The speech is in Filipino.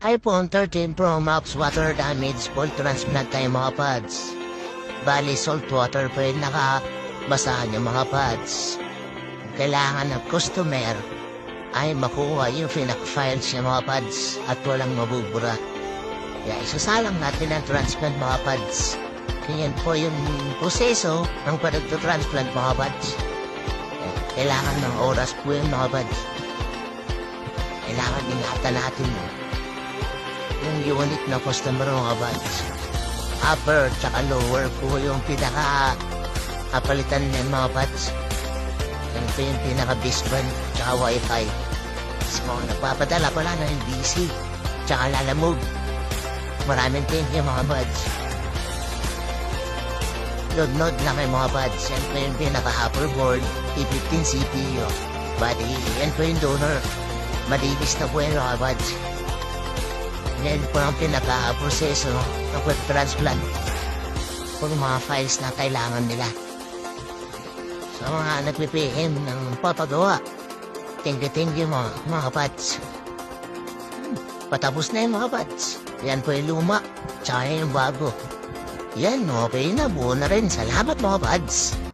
iPhone 13 Pro Max water damage full transplant tayo mga pads. Bali salt water pa rin nakabasahan yung mga pads. Kailangan ng customer ay makuha yung files niya mga pads at walang mabubura. Kaya isasalang natin ang transplant mga pads. Ganyan po yung proseso ng pag-transplant mga pads. Kailangan ng oras po yung mga pads. Kailangan ingatan natin yung unit na customer mga pads. Upper tsaka lower po yung pinaka-kapalitan ng mga pads. Yan po yung pinaka-base band tsaka wifi. So nagpapadala pala ng DC tsaka lalamove. Maraming thank you mga pads. Nod na kayo mga pads. Yan po yung pinaka-upper board P15 CPU. Bali yan po yung donor. Malinis na po yung mga pads. Yan po ang pinaka-proseso ng transplant kung mga files na kailangan nila. Sa mga nagpipihim ng papagawa, thank you mga pads. Patapos na yung mga pads. Yan po yung luma, tsaka yung bago. Yan, okay na, buo na rin. Salamat mga pads.